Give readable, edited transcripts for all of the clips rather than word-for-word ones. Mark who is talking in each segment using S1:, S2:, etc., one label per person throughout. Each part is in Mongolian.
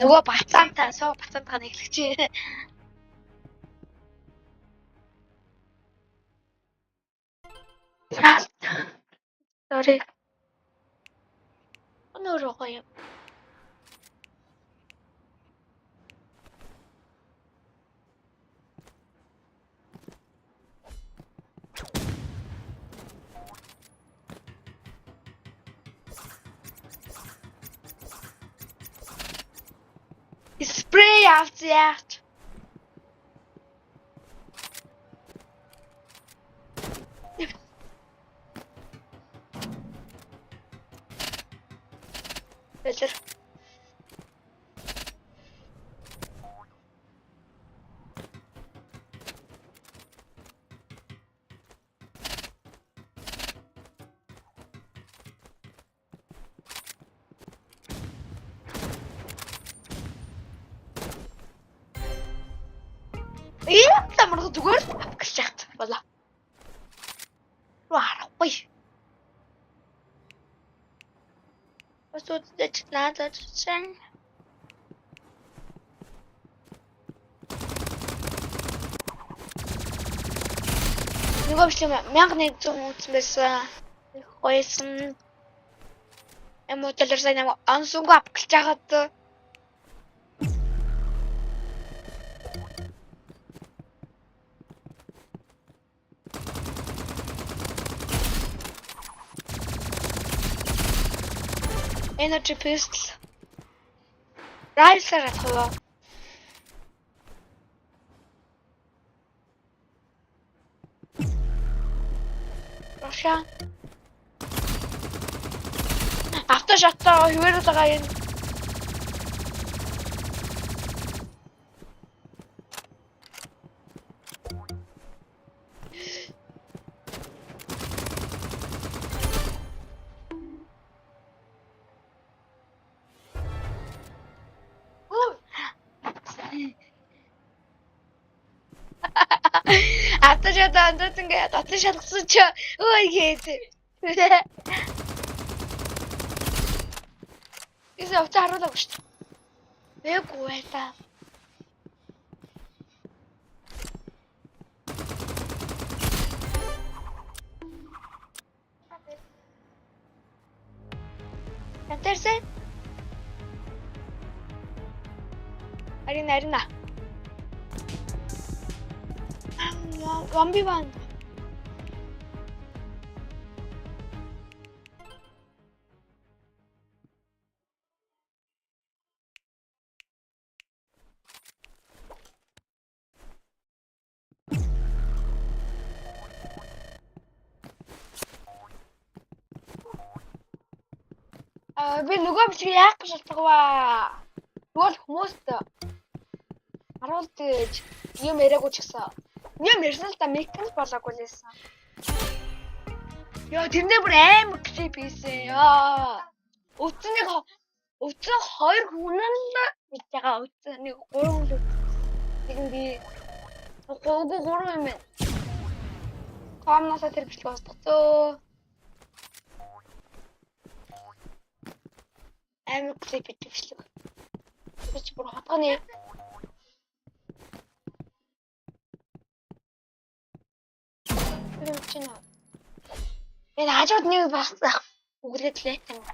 S1: нөгөө бацаантаа нэглэгч. Sorry. Өнөөрөө гоё. Spray авчихяач.Элэр. Ямар зүгээр авах шахт болоо. Вау. Посудить надо чуть-чуть. Ну, в общем, мягкий цумут без хойсон. Эмотелер заняло ансунга апчагат. Energy pistol. Райсер атгаа. Роша. Автошатаа хөвөр байгаа юм. Автошатаа андаад ингээд татсан шалгасан ч өө гээд. Исэн авто харуулаагүй шүү дээ. Ээгүй байлаа. Янтэрсэн? Арина. 1v1. Би нөгөө биш яах гэж байгаа. Тэгвэл хүмүүст харуул гэж юм яриаггүй ч гэсэн. Юм ярьсан л да микрофон болоогүй лээсэн. Яа тэрнээ бүр амар клип хийсэн. Яа. Өцөнийг 2 хүн л бич байгаа. Өцөнийг 3 хүн л. Тэгэн би 3 юм байна. Камнасаа тэр бичлэг устгацөө. Амар клип бичлэг. Бич бүр хатганы. Чина. Энэ хажууд нэг багсах үгрээд лээ юм.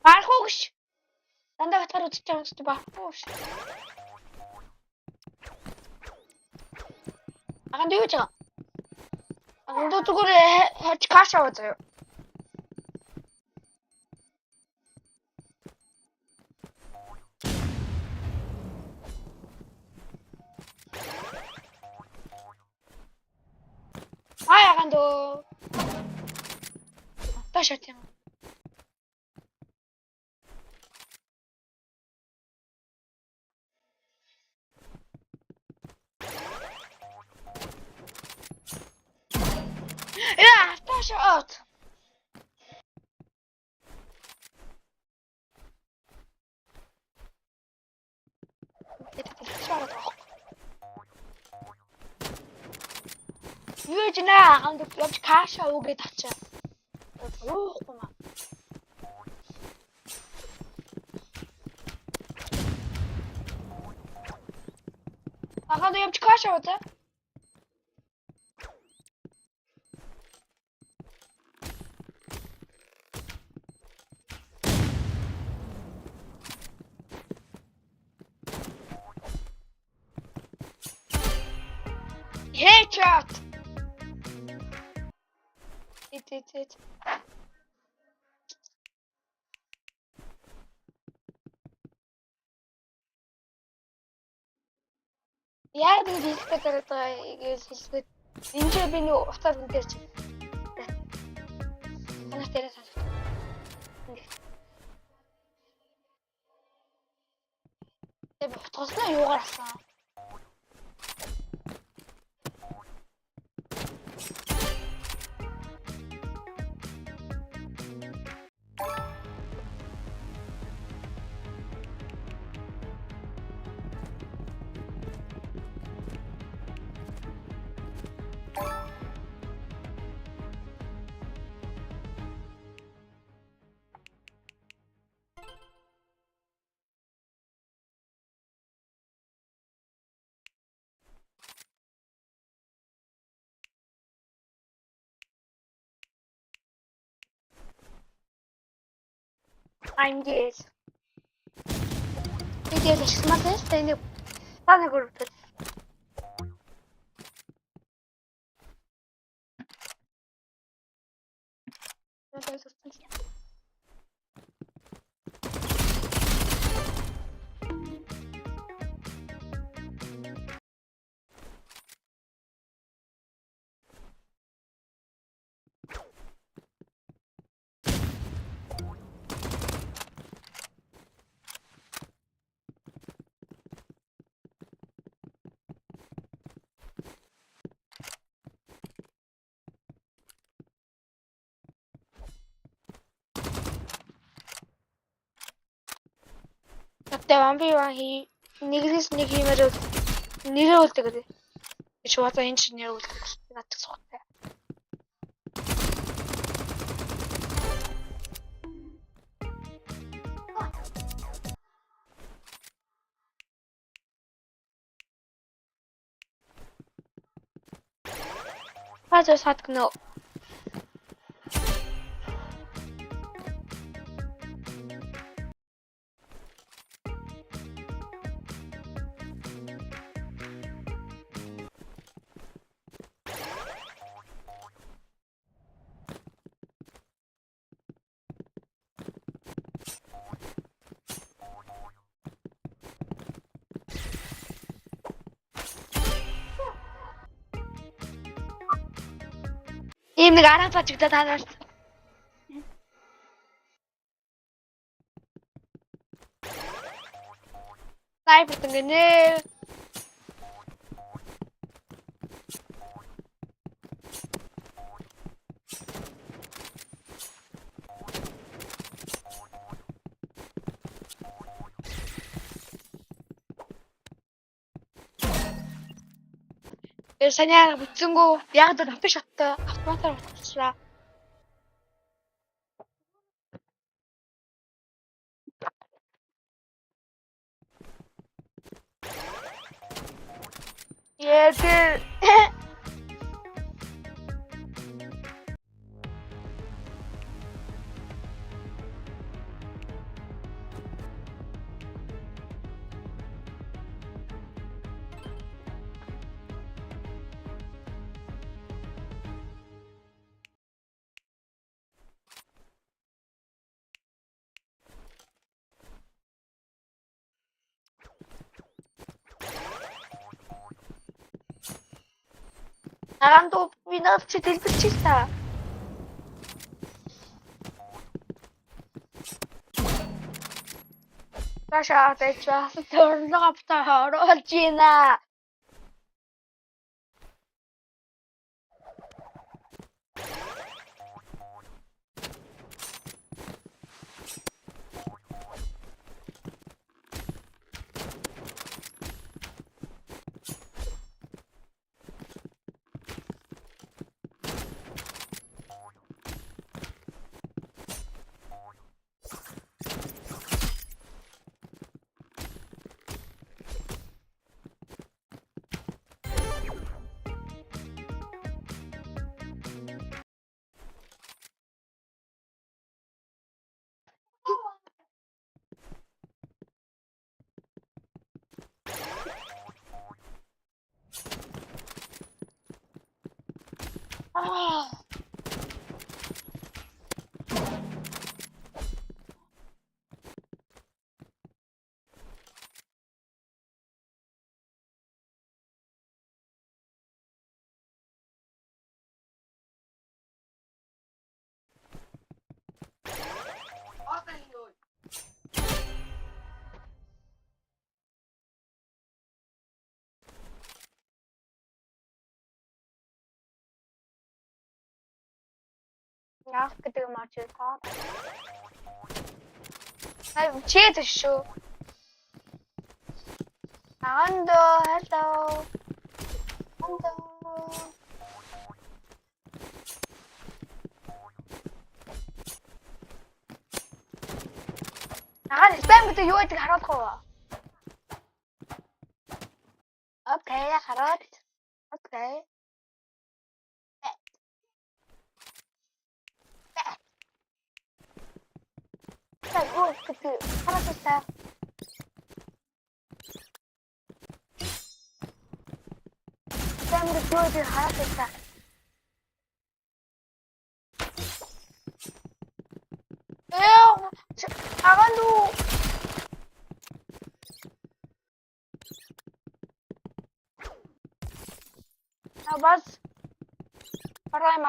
S1: Бархууш. Дандаа батгаар үзэж байгаа юм чи бархууш. Аган дүүж байгаа. Аган дүү зүгээр хаж каш аваад заяа. Аган дүү. Ташат юм. Shot. ороод байгаа. Юу ч наа хамт явж каша үгээд очив. Өөхгүй маа. Ахад явж каша ууza. Headshot. It. Яг нэг хэлэхэд байгаа гэж хэлэхэд энэ ч би нэг уцаар үнээр чи. Танаас тэрэ сонсох. Тэг утгаснаа юугаар алсан? I'm dead. Видео смотришь, ты не пана группа. Тэ вампир хий нэгээс нэг хиймээр нэрээ үлдэг гэдэг. Чи бата энэ чинь нэрээ үлдэг. Надад сухтай. Хазар сатгноо. Ийм нэг арга бажигдаад танаас. Снайпер тэнгэнэ. Саняа бүтсэнгүү яг л автомат шаттай автоматаар утгачлаа. Яг Арандо винаад чи дэлбэрч та. Таша тэчээс төрлөг автаа оролж ийна. Яах гэдэг юм арч таа. Чээд шүү. Андо, hello. Андо. спам гэдэг юу гэдгийг харуулах уу? Окей, хараад. Окей. Ой, гэдэг хараад. Спам гэдэг юу гэдгийг хараад. Аганду. Бас парайм.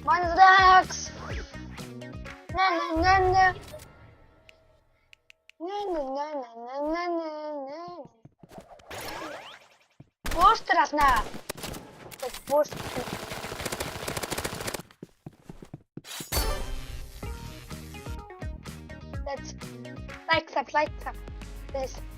S1: Манзакс. На. Постер асна. Постер. Let's like sub, please.